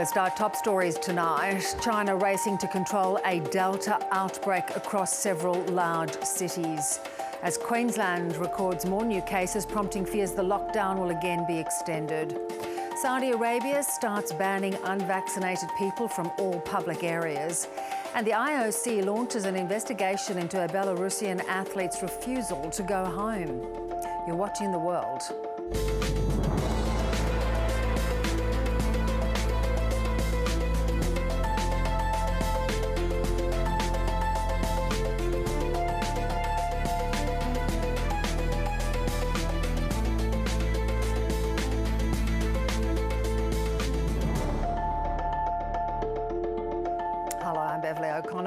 Our top stories tonight. China racing to control a Delta outbreak across several large cities. As Queensland records more new cases, prompting fears the lockdown will again be extended. Saudi Arabia starts banning unvaccinated people from all public areas. And the IOC launches an investigation into a Belarusian athlete's refusal to go home. You're watching The World.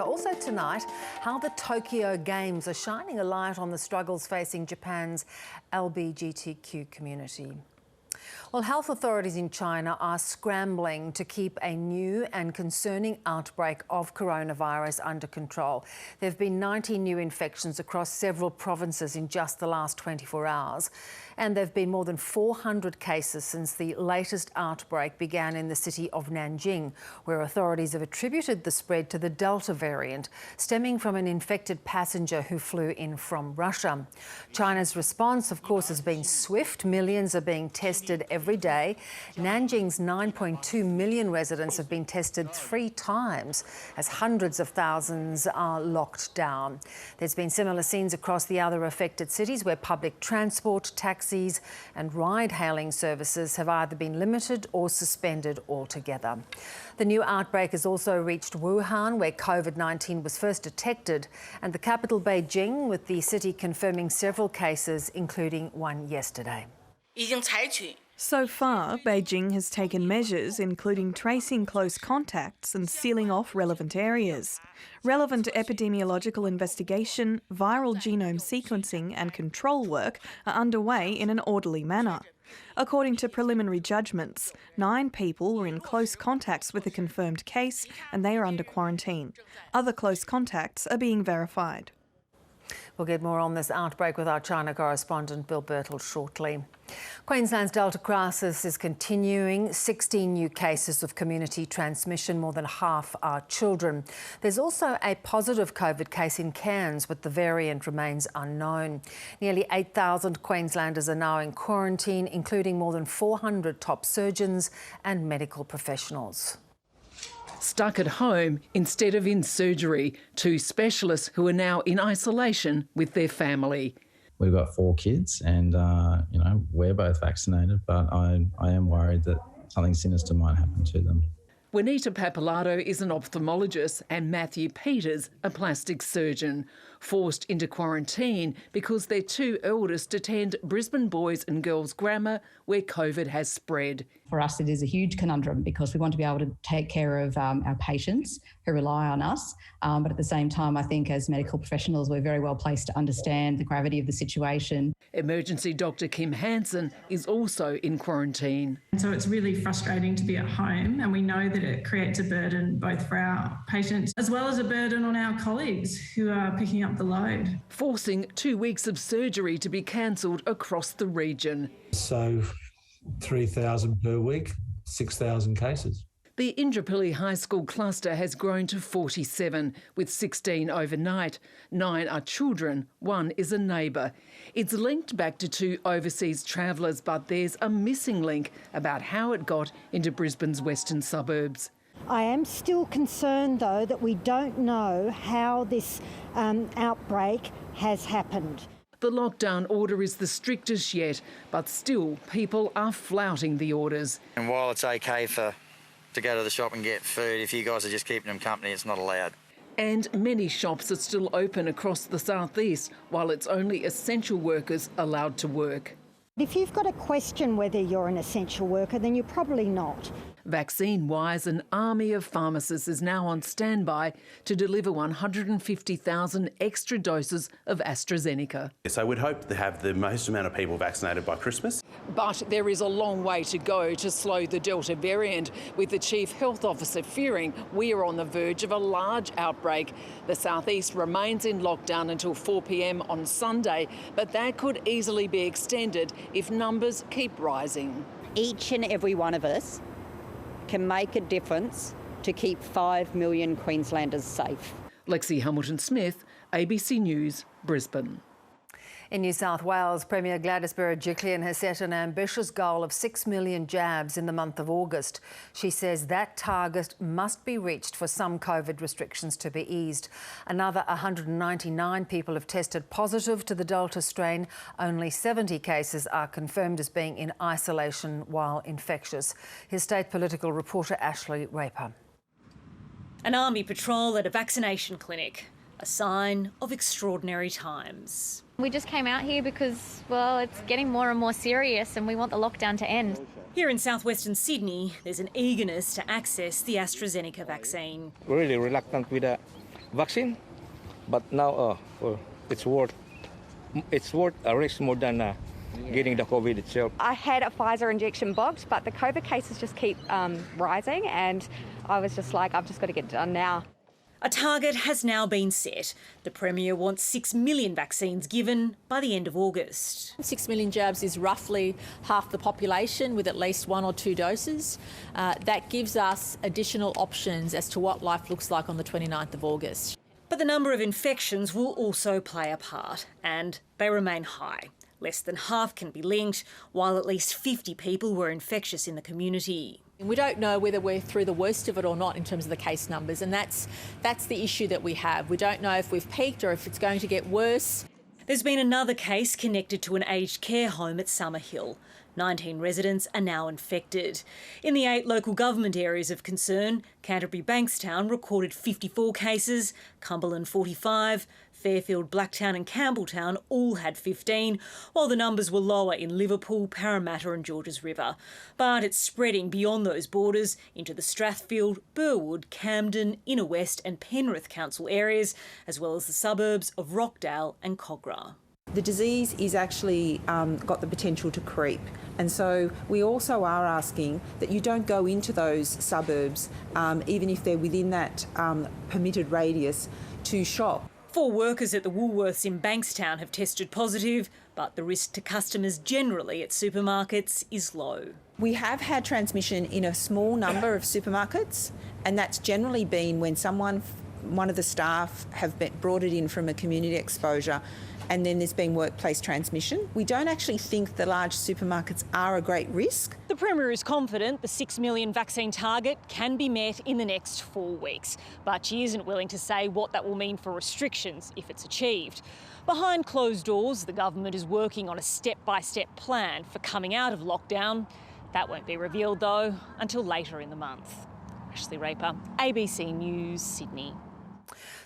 Also tonight, how the Tokyo Games are shining a light on the struggles facing Japan's LGBTQ community. Well, health authorities in China are scrambling to keep a new and concerning outbreak of coronavirus under control. There have been 90 new infections across several provinces in just the last 24 hours. And there have been more than 400 cases since the latest outbreak began in the city of Nanjing, where authorities have attributed the spread to the Delta variant, stemming from an infected passenger who flew in from Russia. China's response, of course, has been swift. Millions are being tested every day. Nanjing's 9.2 million residents have been tested 3 times, as hundreds of thousands are locked down. There's been similar scenes across the other affected cities where public transport, taxis and ride-hailing services have either been limited or suspended altogether. The new outbreak has also reached Wuhan, where COVID-19 was first detected, and the capital Beijing, with the city confirming several cases, including one yesterday. So far, Beijing has taken measures including tracing close contacts and sealing off relevant areas. Relevant epidemiological investigation, viral genome sequencing and control work are underway in an orderly manner. According to preliminary judgments, 9 people were in close contacts with a confirmed case and they are under quarantine. Other close contacts are being verified. We'll get more on this outbreak with our China correspondent Bill Birtle shortly. Queensland's Delta crisis is continuing. 16 new cases of community transmission, more than half are children. There's also a positive COVID case in Cairns, but the variant remains unknown. Nearly 8,000 Queenslanders are now in quarantine, including more than 400 top surgeons and medical professionals. Stuck at home instead of in surgery, 2 specialists who are now in isolation with their family. We've got 4 kids and, we're both vaccinated, but I am worried that something sinister might happen to them. Juanita Papalato is an ophthalmologist and Matthew Peters a plastic surgeon, forced into quarantine because their 2 eldest attend Brisbane Boys and Girls Grammar, where COVID has spread. For us, it is a huge conundrum because we want to be able to take care of our patients who rely on us. But at the same time, I think as medical professionals, we're very well placed to understand the gravity of the situation. Emergency Dr Kim Hansen is also in quarantine. And so it's really frustrating to be at home, and we know that it creates a burden both for our patients as well as a burden on our colleagues who are picking up the load. Forcing 2 weeks of surgery to be cancelled across the region. So 3,000 per week, 6,000 cases. The Indooroopilly High School cluster has grown to 47, with 16 overnight. 9 are children, 1 is a neighbour. It's linked back to 2 overseas travellers, but there's a missing link about how it got into Brisbane's western suburbs. I am still concerned, though, that we don't know how this outbreak has happened. The lockdown order is the strictest yet, but still people are flouting the orders. And while it's okay to go to the shop and get food, if you guys are just keeping them company, it's not allowed. And many shops are still open across the southeast, while it's only essential workers allowed to work. If you've got to question whether you're an essential worker, then you're probably not. Vaccine-wise, an army of pharmacists is now on standby to deliver 150,000 extra doses of AstraZeneca. So we'd hope to have the most amount of people vaccinated by Christmas. But there is a long way to go to slow the Delta variant, with the Chief Health Officer fearing we are on the verge of a large outbreak. The southeast remains in lockdown until 4 p.m. on Sunday, but that could easily be extended if numbers keep rising. Each and every one of us can make a difference to keep 5 million Queenslanders safe. Lexi Hamilton-Smith, ABC News, Brisbane. In New South Wales, Premier Gladys Berejiklian has set an ambitious goal of 6 million jabs in the month of August. She says that target must be reached for some COVID restrictions to be eased. Another 199 people have tested positive to the Delta strain. Only 70 cases are confirmed as being in isolation while infectious. Here's state political reporter Ashley Raper. An army patrol at a vaccination clinic, a sign of extraordinary times. We just came out here because, well, it's getting more and more serious and we want the lockdown to end. Here in southwestern Sydney, there's an eagerness to access the AstraZeneca vaccine. We're really reluctant with the vaccine, but now it's worth a risk more than getting the COVID itself. I had a Pfizer injection booked, but the COVID cases just keep rising, and I was just like, I've just got to get it done now. A target has now been set. The Premier wants 6 million vaccines given by the end of August. 6 million jabs is roughly half the population with at least 1 or 2 doses. That gives us additional options as to what life looks like on the 29th of August. But the number of infections will also play a part, and they remain high. Less than half can be linked, while at least 50 people were infectious in the community. We don't know whether we're through the worst of it or not in terms of the case numbers, and that's the issue that we have. We don't know if we've peaked or if it's going to get worse. There's been another case connected to an aged care home at Summerhill. 19 residents are now infected. In the 8 local government areas of concern, Canterbury-Bankstown recorded 54 cases, Cumberland 45, Fairfield, Blacktown and Campbelltown all had 15, while the numbers were lower in Liverpool, Parramatta and Georges River. But it's spreading beyond those borders into the Strathfield, Burwood, Camden, Inner West and Penrith council areas, as well as the suburbs of Rockdale and Cogra. The disease is actually got the potential to creep, and so we also are asking that you don't go into those suburbs, even if they're within that permitted radius, to shop. 4 workers at the Woolworths in Bankstown have tested positive, but the risk to customers generally at supermarkets is low. We have had transmission in a small number of supermarkets, and that's generally been when one of the staff have brought it in from a community exposure, and then there's been workplace transmission. We don't actually think the large supermarkets are a great risk. The Premier is confident the 6 million vaccine target can be met in the next 4 weeks, but she isn't willing to say what that will mean for restrictions if it's achieved. Behind closed doors, the government is working on a step-by-step plan for coming out of lockdown. That won't be revealed, though, until later in the month. Ashley Raper, ABC News, Sydney.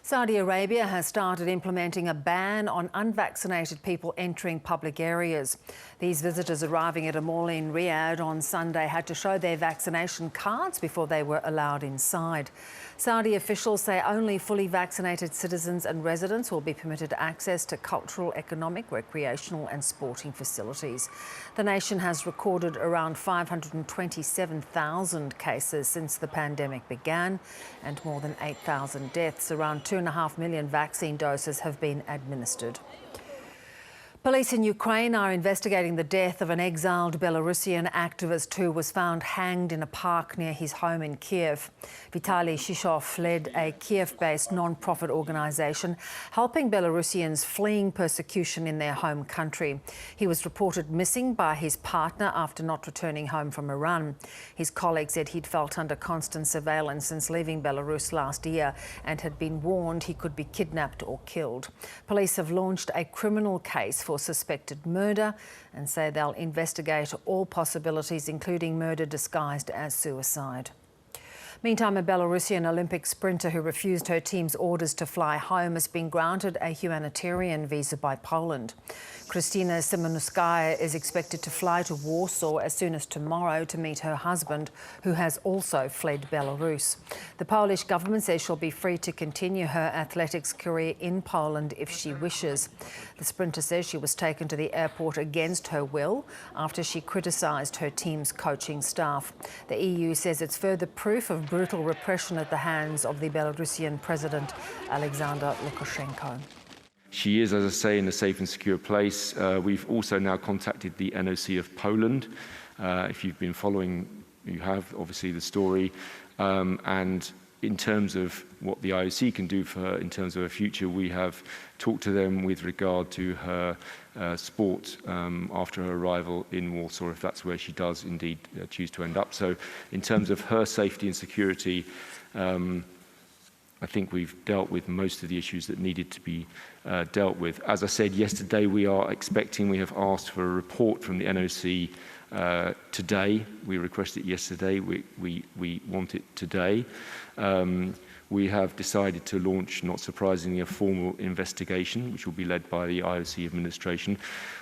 Saudi Arabia has started implementing a ban on unvaccinated people entering public areas. These visitors arriving at a mall in Riyadh on Sunday had to show their vaccination cards before they were allowed inside. Saudi officials say only fully vaccinated citizens and residents will be permitted access to cultural, economic, recreational and sporting facilities. The nation has recorded around 527,000 cases since the pandemic began and more than 8,000 deaths. Around 2.5 million vaccine doses have been administered. Police in Ukraine are investigating the death of an exiled Belarusian activist who was found hanged in a park near his home in Kiev. Vitaly Shishov led a Kiev-based non-profit organisation helping Belarusians fleeing persecution in their home country. He was reported missing by his partner after not returning home from Iran. His colleague said he'd felt under constant surveillance since leaving Belarus last year and had been warned he could be kidnapped or killed. Police have launched a criminal case for suspected murder and say they'll investigate all possibilities, including murder disguised as suicide. Meantime, a Belarusian Olympic sprinter who refused her team's orders to fly home has been granted a humanitarian visa by Poland. Kristina Simonuskaya is expected to fly to Warsaw as soon as tomorrow to meet her husband, who has also fled Belarus. The Polish government says she'll be free to continue her athletics career in Poland if she wishes. The sprinter says she was taken to the airport against her will after she criticised her team's coaching staff. The EU says it's further proof of brutal repression at the hands of the Belarusian President Alexander Lukashenko. She is, as I say, in a safe and secure place. We've also now contacted the NOC of Poland. If you've been following you have obviously the story, and in terms of what the IOC can do for her in terms of her future, we have talked to them with regard to her sport after her arrival in Warsaw, if that's where she does indeed choose to end up. So in terms of her safety and security, I think we've dealt with most of the issues that needed to be dealt with. As I said yesterday, we have asked for a report from the NOC today. We requested it yesterday. We want it today. We have decided to launch, not surprisingly, a formal investigation, which will be led by the IOC administration.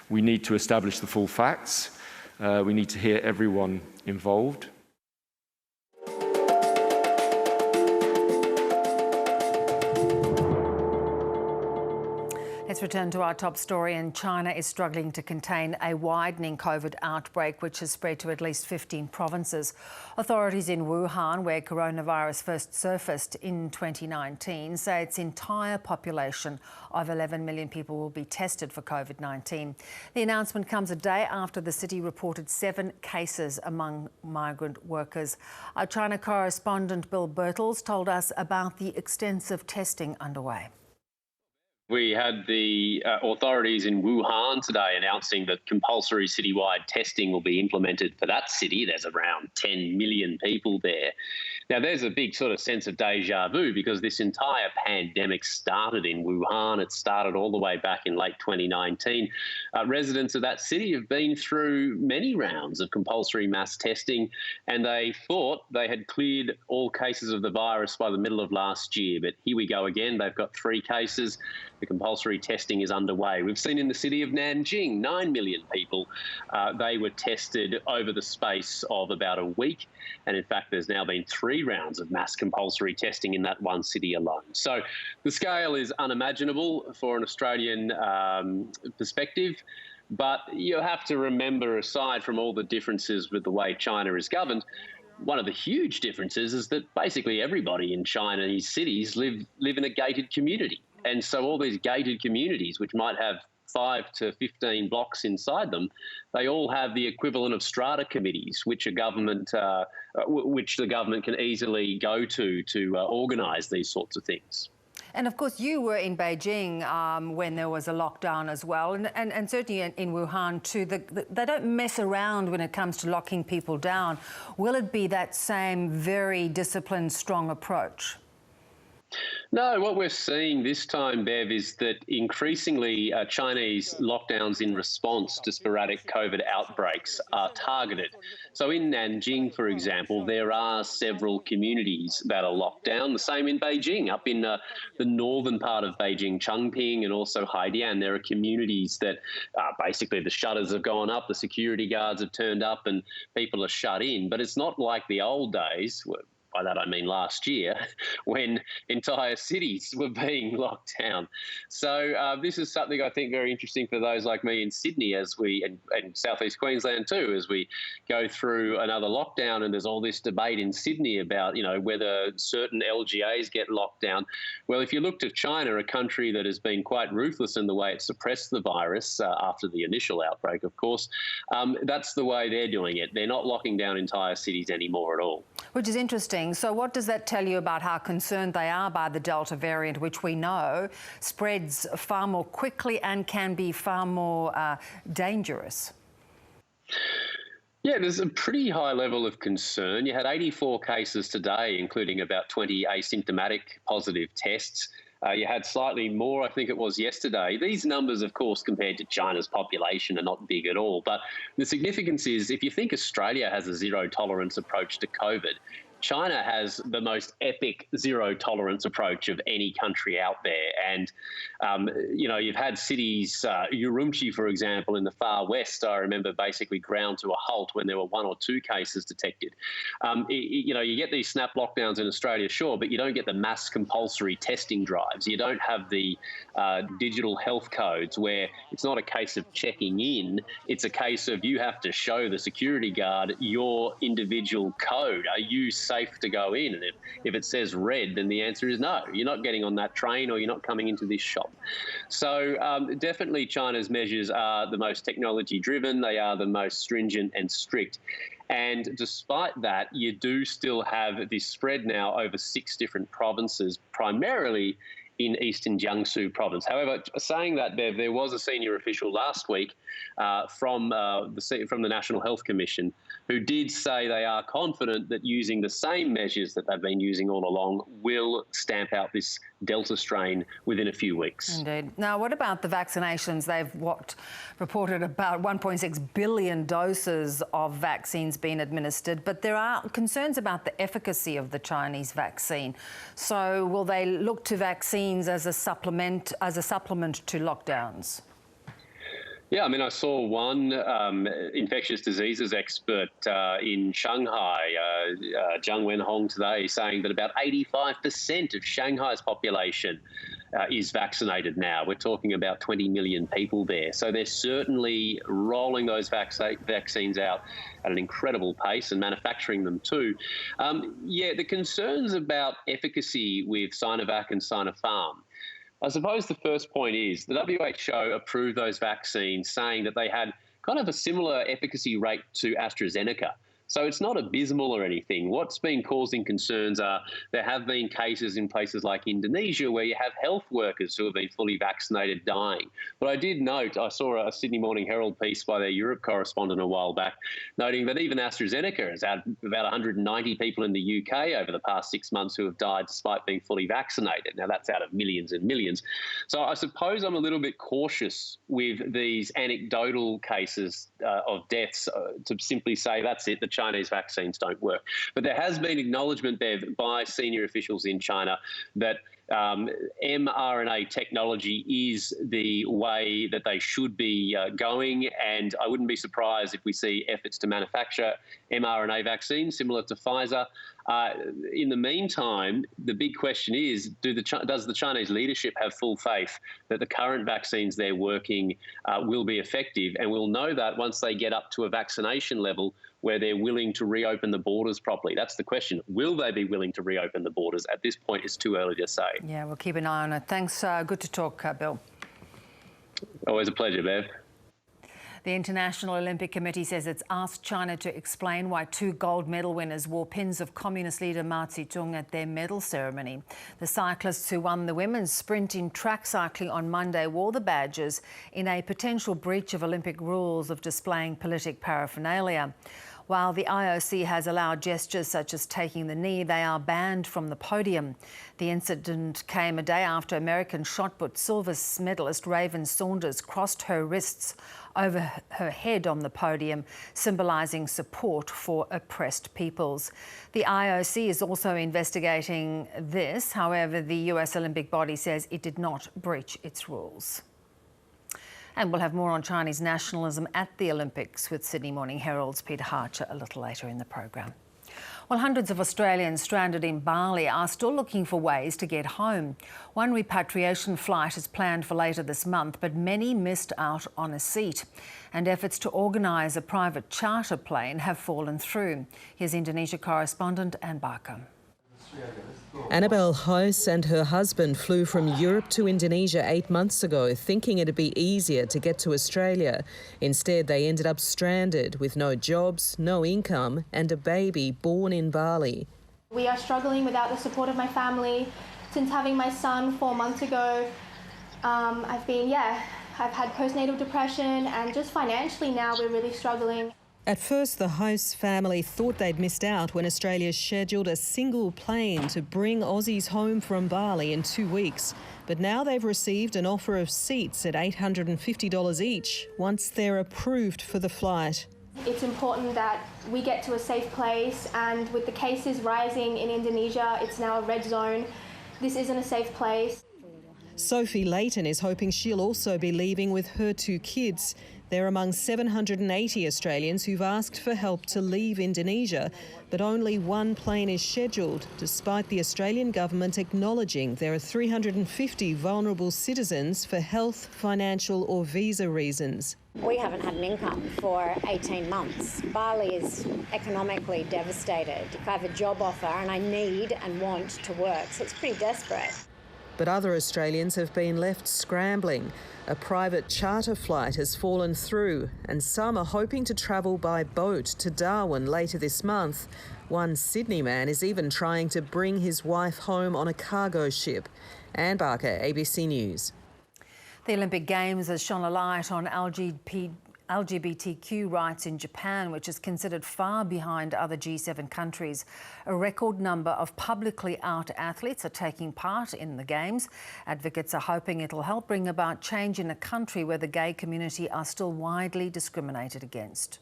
We need to establish the full facts. We need to hear everyone involved. Let's return to our top story, and China is struggling to contain a widening COVID outbreak which has spread to at least 15 provinces. Authorities in Wuhan, where coronavirus first surfaced in 2019, say its entire population of 11 million people will be tested for COVID-19. The announcement comes a day after the city reported 7 cases among migrant workers. Our China correspondent Bill Birtles told us about the extensive testing underway. We had the authorities in Wuhan today announcing that compulsory citywide testing will be implemented for that city. There's around 10 million people there. Now, there's a big sort of sense of deja vu because this entire pandemic started in Wuhan. It started all the way back in late 2019. Residents of that city have been through many rounds of compulsory mass testing, and they thought they had cleared all cases of the virus by the middle of last year. But here we go again. They've got 3 cases. The compulsory testing is underway. We've seen in the city of Nanjing, 9 million people. They were tested over the space of about a week. And in fact, there's now been 3 rounds of mass compulsory testing in that one city alone. So the scale is unimaginable for an Australian perspective. But you have to remember, aside from all the differences with the way China is governed, one of the huge differences is that basically everybody in Chinese cities live in a gated community. And so all these gated communities, which might have 5 to 15 blocks inside them, they all have the equivalent of strata committees, which the government can easily go to organise these sorts of things. And of course, you were in Beijing when there was a lockdown as well, and certainly in Wuhan too. They don't mess around when it comes to locking people down. Will it be that same very disciplined, strong approach? No, what we're seeing this time, Bev, is that increasingly Chinese lockdowns in response to sporadic COVID outbreaks are targeted. So in Nanjing, for example, there are several communities that are locked down. The same in Beijing, up in the northern part of Beijing, Chongqing and also Haidian. There are communities that basically the shutters have gone up, the security guards have turned up and people are shut in. But it's not like the old days. By that I mean last year, when entire cities were being locked down. So this is something I think very interesting for those like me in Sydney and southeast Queensland too, as we go through another lockdown, and there's all this debate in Sydney about, whether certain LGAs get locked down. Well, if you look to China, a country that has been quite ruthless in the way it suppressed the virus after the initial outbreak, of course, that's the way they're doing it. They're not locking down entire cities anymore at all. Which is interesting. So what does that tell you about how concerned they are by the Delta variant, which we know spreads far more quickly and can be far more dangerous? Yeah, there's a pretty high level of concern. You had 84 cases today, including about 20 asymptomatic positive tests. You had slightly more, I think it was yesterday. These numbers, of course, compared to China's population are not big at all. But the significance is, if you think Australia has a zero-tolerance approach to COVID, China has the most epic zero-tolerance approach of any country out there. And, you've had cities, Urumqi, for example, in the far west, I remember basically ground to a halt when there were 1 or 2 cases detected. You get these snap lockdowns in Australia, sure, but you don't get the mass compulsory testing drives. You don't have the digital health codes where it's not a case of checking in. It's a case of you have to show the security guard your individual code. Are you safe to go in? And if it says red, then the answer is no. You're not getting on that train or you're not coming into this shop. So definitely China's measures are the most technology driven. They are the most stringent and strict. And despite that, you do still have this spread now over 6 different provinces, primarily in eastern Jiangsu province. However, saying that, Bev, there was a senior official last week from the National Health Commission who did say they are confident that using the same measures that they've been using all along will stamp out this Delta strain within a few weeks. Indeed. Now, what about the vaccinations? They've reported about 1.6 billion doses of vaccines being administered, but there are concerns about the efficacy of the Chinese vaccine. So will they look to vaccines as a supplement to lockdowns? Yeah, I mean, I saw one infectious diseases expert in Shanghai, Zhang Wenhong, today, saying that about 85% of Shanghai's population is vaccinated now. We're talking about 20 million people there. So they're certainly rolling those vaccines out at an incredible pace and manufacturing them too. Yeah, the concerns about efficacy with Sinovac and Sinopharm, I suppose the first point is the WHO approved those vaccines saying that they had kind of a similar efficacy rate to AstraZeneca. So it's not abysmal or anything. What's been causing concerns are there have been cases in places like Indonesia where you have health workers who have been fully vaccinated dying. But I did note, I saw a Sydney Morning Herald piece by their Europe correspondent a while back, noting that even AstraZeneca has had about 190 people in the UK over the past 6 months who have died despite being fully vaccinated. Now, that's out of millions and millions. So I suppose I'm a little bit cautious with these anecdotal cases of deaths to simply say that's it, the Chinese vaccines don't work. But there has been acknowledgement, Bev, by senior officials in China that mRNA technology is the way that they should be going, and I wouldn't be surprised if we see efforts to manufacture mRNA vaccines similar to Pfizer. In the meantime, the big question is, does the Chinese leadership have full faith that the current vaccines they're working will be effective? And we'll know that once they get up to a vaccination level where they're willing to reopen the borders properly. That's the question. Will they be willing to reopen the borders? At this point, it's too early to say. Yeah, we'll keep an eye on it. Thanks. Good to talk, Bill. Always a pleasure, Bev. The International Olympic Committee says it's asked China to explain why 2 gold medal winners wore pins of Communist leader Mao Zedong at their medal ceremony. The cyclists who won the women's sprint in track cycling on Monday wore the badges in a potential breach of Olympic rules of displaying politic paraphernalia. While the IOC has allowed gestures such as taking the knee, they are banned from the podium. The incident came a day after American shot put silver medalist Raven Saunders crossed her wrists over her head on the podium, symbolising support for oppressed peoples. The IOC is also investigating this. However, the US Olympic body says it did not breach its rules. And we'll have more on Chinese nationalism at the Olympics with Sydney Morning Herald's Peter Harcher a little later in the program. Well, hundreds of Australians stranded in Bali are still looking for ways to get home. One repatriation flight is planned for later this month, but many missed out on a seat. And efforts to organise a private charter plane have fallen through. Here's Indonesia correspondent Anne Barker. Annabelle House and her husband flew from Europe to Indonesia 8 months ago, thinking it'd be easier to get to Australia. Instead, they ended up stranded with no jobs, no income and a baby born in Bali. We are struggling without the support of my family. Since having my son 4 months ago, I've had postnatal depression, and just financially now we're really struggling. At first, the House family thought they'd missed out when Australia scheduled a single plane to bring Aussies home from Bali in 2 weeks. But now they've received an offer of seats at $850 each once they're approved for the flight. It's important that we get to a safe place, and with the cases rising in Indonesia, it's now a red zone. This isn't a safe place. Sophie Layton is hoping she'll also be leaving with her 2 kids. They're among 780 Australians who've asked for help to leave Indonesia, but only 1 plane is scheduled, despite the Australian government acknowledging there are 350 vulnerable citizens for health, financial or visa reasons. We haven't had an income for 18 months. Bali is economically devastated. I have a job offer and I need and want to work, so it's pretty desperate. But other Australians have been left scrambling. A private charter flight has fallen through, and some are hoping to travel by boat to Darwin later this month. One Sydney man is even trying to bring his wife home on a cargo ship. Anne Barker, ABC News. The Olympic Games has shone a light on LGBTQ rights in Japan, which is considered far behind other G7 countries. A record number of publicly out athletes are taking part in the Games. Advocates are hoping it'll help bring about change in a country where the gay community are still widely discriminated against.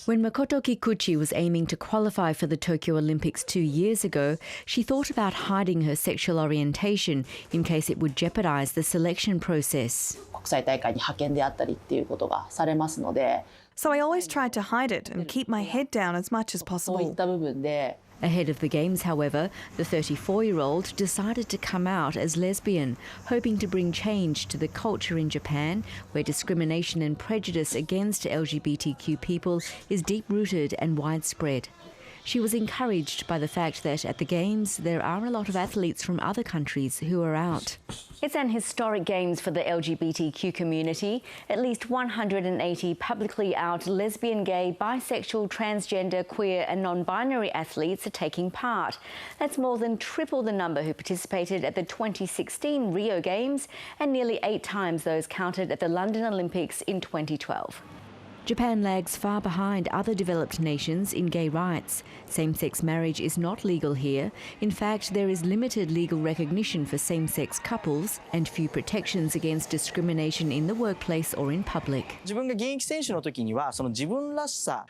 When Makoto Kikuchi was aiming to qualify for the Tokyo Olympics 2 years ago, she thought about hiding her sexual orientation in case it would jeopardise the selection process. So I always tried to hide it and keep my head down as much as possible. Ahead of the Games, however, the 34-year-old decided to come out as lesbian, hoping to bring change to the culture in Japan, where discrimination and prejudice against LGBTQ people is deep-rooted and widespread. She was encouraged by the fact that at the Games there are a lot of athletes from other countries who are out. It's an historic Games for the LGBTQ community. At least 180 publicly out lesbian, gay, bisexual, transgender, queer and non-binary athletes are taking part. That's more than triple the number who participated at the 2016 Rio Games and nearly 8 times those counted at the London Olympics in 2012. Japan lags far behind other developed nations in gay rights. Same-sex marriage is not legal here. In fact, there is limited legal recognition for same-sex couples and few protections against discrimination in the workplace or in public.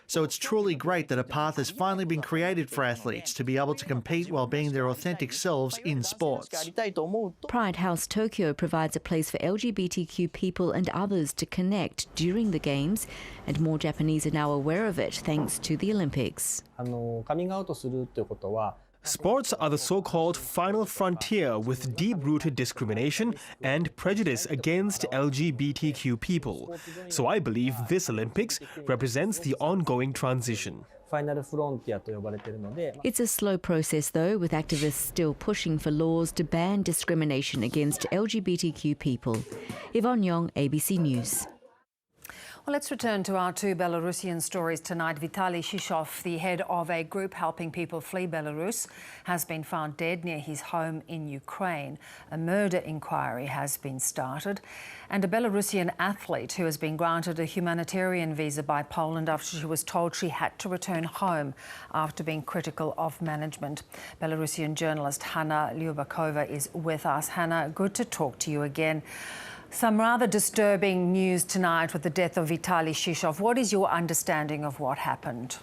So it's truly great that a path has finally been created for athletes to be able to compete while being their authentic selves in sports. Pride House Tokyo provides a place for LGBTQ people and others to connect during the Games, and more Japanese are now aware of it thanks to the Olympics. Sports are the so-called final frontier with deep-rooted discrimination and prejudice against LGBTQ people. So I believe this Olympics represents the ongoing transition. It's a slow process, though, with activists still pushing for laws to ban discrimination against LGBTQ people. Yvonne Yong, ABC News. Well, let's return to our 2 Belarusian stories tonight. Vitaly Shishov, the head of a group helping people flee Belarus, has been found dead near his home in Ukraine. A murder inquiry has been started. And a Belarusian athlete who has been granted a humanitarian visa by Poland after she was told she had to return home after being critical of management. Belarusian journalist Hanna Lyubakova is with us. Hanna, good to talk to you again. Some rather disturbing news tonight with the death of Vitaly Shishov. What is your understanding of what happened?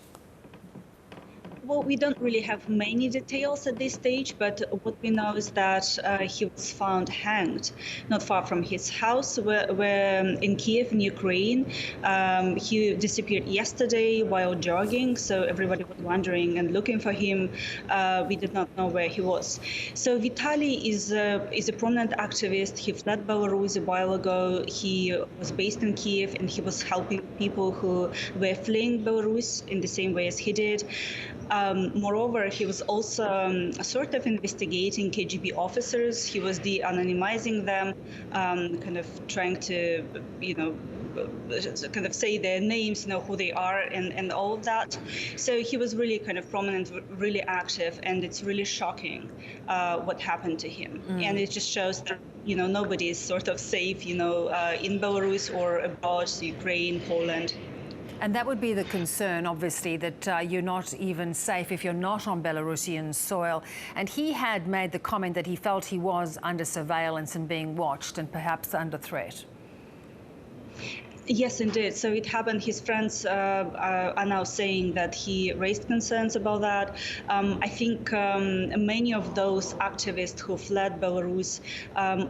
Well, we don't really have many details at this stage, but what we know is that he was found hanged not far from his house where in Kiev, in Ukraine. He disappeared yesterday while jogging, so everybody was wondering and looking for him. We did not know where he was. So Vitaly is a prominent activist. He fled Belarus a while ago. He was based in Kiev, and he was helping people who were fleeing Belarus in the same way as he did. Moreover, he was also sort of investigating KGB officers. He was de-anonymizing them, kind of trying to, kind of say their names, who they are, and all of that. So he was really kind of prominent, really active, and it's really shocking what happened to him. And it just shows that, nobody is sort of safe, in Belarus or abroad, Ukraine, Poland. And that would be the concern, obviously, that you're not even safe if you're not on Belarusian soil. And he had made the comment that he felt he was under surveillance and being watched and perhaps under threat. Yes, indeed. So it happened. His friends are now saying that he raised concerns about that. I think many of those activists who fled Belarus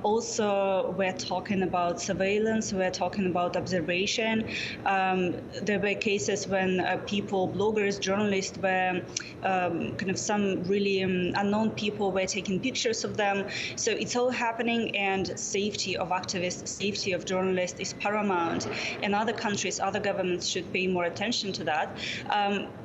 also were talking about surveillance, were talking about observation. There were cases when people, bloggers, journalists were kind of some really unknown people were taking pictures of them. So it's all happening, and safety of activists, safety of journalists is paramount. and other countries, other governments should pay more attention to that.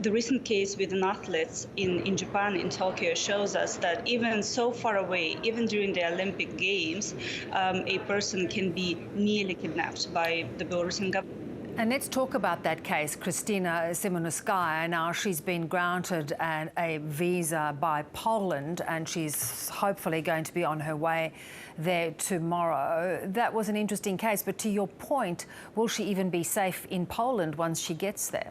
The recent case with an athlete in Japan, in Tokyo, shows us that even so far away, even during the Olympic Games, a person can be nearly kidnapped by the Belarusian government. And let's talk about that case, Kristina Simonskaya. Now, she's been granted a visa by Poland, and she's hopefully going to be on her way there tomorrow. That was an interesting case, but to your point, will she even be safe in Poland once she gets there?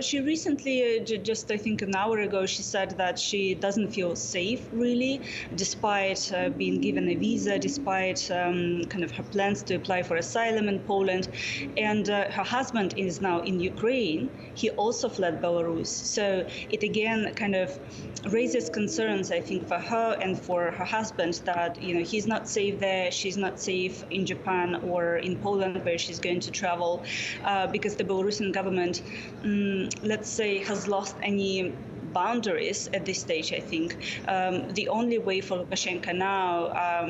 She recently, just I think an hour ago, she said that she doesn't feel safe, really, despite being given a visa, despite kind of her plans to apply for asylum in Poland. And her husband is now in Ukraine. He also fled Belarus. So it again kind of raises concerns, I think, for her and for her husband that, you know, he's not safe there, she's not safe in Japan or in Poland where she's going to travel, because the Belarusian government, let's say, has lost any boundaries at this stage, I think. The only way for Lukashenko now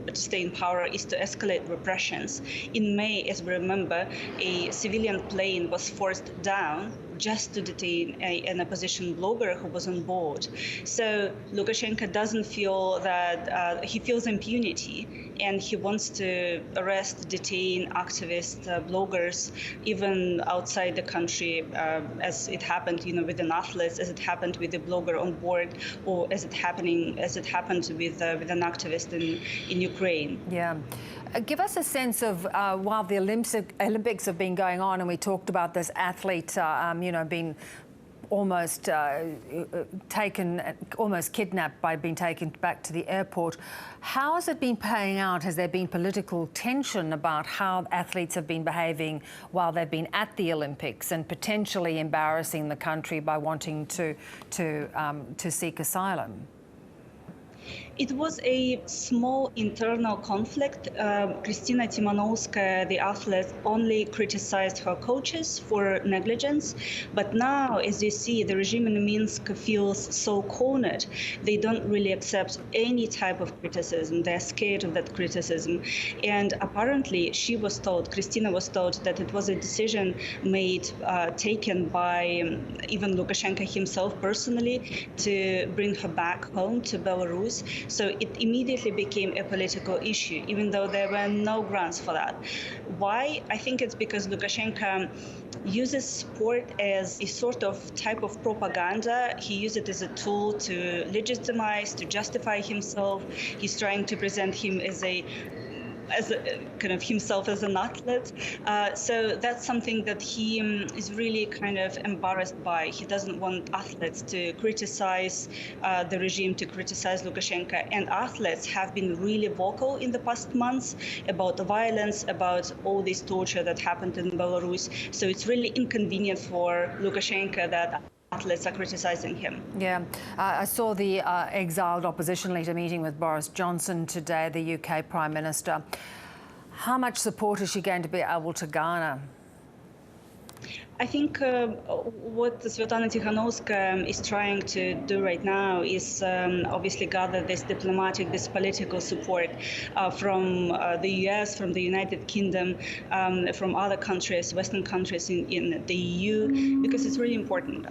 to stay in power is to escalate repressions. In May, as we remember, a civilian plane was forced down just to detain an opposition blogger who was on board. So Lukashenko doesn't feel that he feels impunity, and he wants to arrest, detain activists, bloggers, even outside the country, as it happened, you know, with an athlete, as it happened with a blogger on board, or as it happened with an activist in Ukraine. Yeah. Give us a sense of, while the Olympics have been going on, and we talked about this athlete, being almost almost kidnapped by being taken back to the airport. How has it been playing out? Has there been political tension about how athletes have been behaving while they've been at the Olympics and potentially embarrassing the country by wanting to seek asylum? It was a small internal conflict. Kristina Timanovskaya, the athlete, only criticized her coaches for negligence. But now, as you see, the regime in Minsk feels so cornered. They don't really accept any type of criticism. They're scared of that criticism. And apparently, Kristina was told that it was a decision taken by even Lukashenko himself personally to bring her back home to Belarus. So it immediately became a political issue, even though there were no grounds for that. Why? I think it's because Lukashenko uses sport as a sort of type of propaganda. He uses it as a tool to legitimize, to justify himself. He's trying to present him as himself as an athlete. So that's something that he is really kind of embarrassed by. He doesn't want athletes to criticize the regime, to criticize Lukashenko. And athletes have been really vocal in the past months about the violence, about all this torture that happened in Belarus. So it's really inconvenient for Lukashenko that athletes are criticizing him. Yeah, I saw the exiled opposition leader meeting with Boris Johnson today, the UK Prime Minister. How much support is she going to be able to garner? I think what Svetlana Tikhanovskaya is trying to do right now is obviously gather this diplomatic, this political support from the US, from the United Kingdom, from other countries, Western countries in the EU, because it's really important.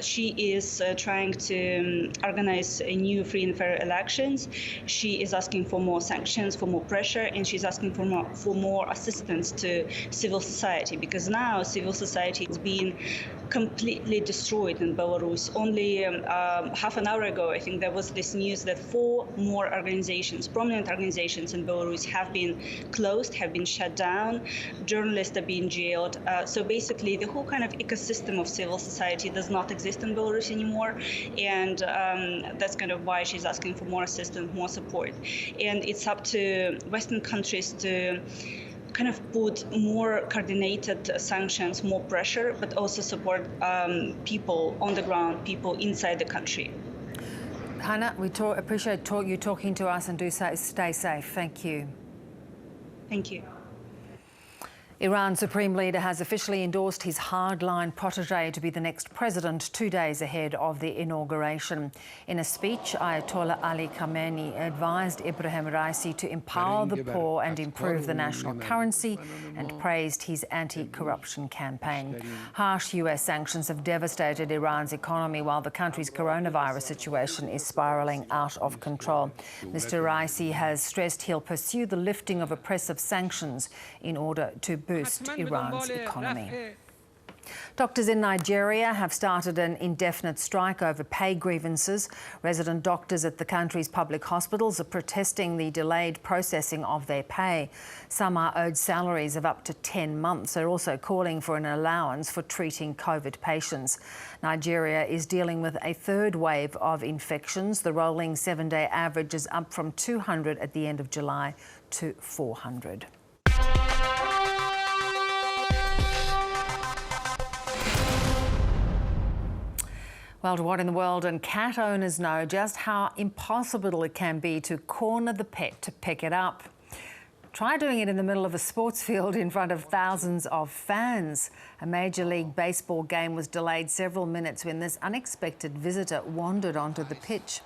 She is trying to organize a new free and fair elections. She is asking for more sanctions, for more pressure, and she's asking for more assistance to civil society, because now civil society is being completely destroyed in Belarus. Only half an hour ago, I think there was this news that 4 more organizations, prominent organizations in Belarus, have been closed, have been shut down. Journalists are being jailed. So basically, the whole kind of ecosystem of civil society does not exist in Belarus anymore. And that's kind of why she's asking for more assistance, more support. And it's up to Western countries to kind of put more coordinated sanctions, more pressure, but also support people on the ground, people inside the country. Hannah, we appreciate you talking to us, and do stay safe. Thank you. Thank you. Iran's Supreme Leader has officially endorsed his hardline protege to be the next president 2 days ahead of the inauguration. In a speech, Ayatollah Ali Khamenei advised Ibrahim Raisi to empower the poor and improve the national currency and praised his anti-corruption campaign. Harsh US sanctions have devastated Iran's economy while the country's coronavirus situation is spiralling out of control. Mr. Raisi has stressed he'll pursue the lifting of oppressive sanctions in order to boost Iran's economy. Doctors in Nigeria have started an indefinite strike over pay grievances. Resident doctors at the country's public hospitals are protesting the delayed processing of their pay. Some are owed salaries of up to 10 months. They're also calling for an allowance for treating COVID patients. Nigeria is dealing with a third wave of infections. The rolling 7-day average is up from 200 at the end of July to 400. Well, to what in the world, and cat owners know just how impossible it can be to corner the pet to pick it up. Try doing it in the middle of a sports field in front of thousands of fans. A Major League Baseball game was delayed several minutes when this unexpected visitor wandered onto the pitch.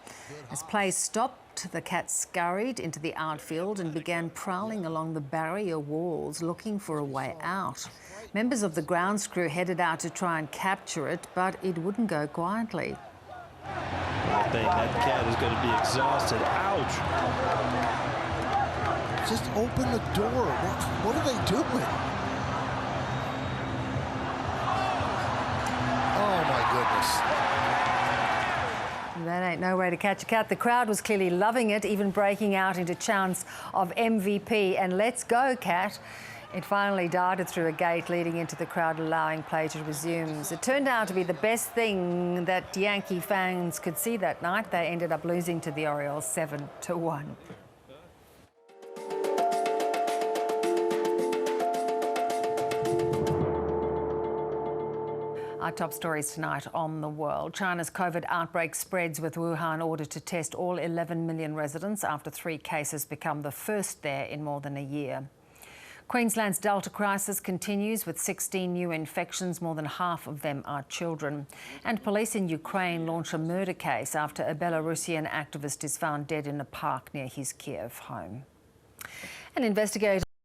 As play stopped, the cat scurried into the outfield and began prowling along the barrier walls looking for a way out. Members of the grounds crew headed out to try and capture it, but it wouldn't go quietly. I think that cat is going to be exhausted. Ouch! Just open the door. What are they doing? Oh, my goodness. That ain't no way to catch a cat. The crowd was clearly loving it, even breaking out into chants of MVP and "Let's go, cat." It finally darted through a gate leading into the crowd, allowing play to resume. It turned out to be the best thing that Yankee fans could see that night. They ended up losing to the Orioles 7-1. Our top stories tonight on the world. China's COVID outbreak spreads with Wuhan ordered to test all 11 million residents after 3 cases become the first there in more than a year. Queensland's Delta crisis continues with 16 new infections. More than half of them are children. And police in Ukraine launch a murder case after a Belarusian activist is found dead in a park near his Kiev home. An investigator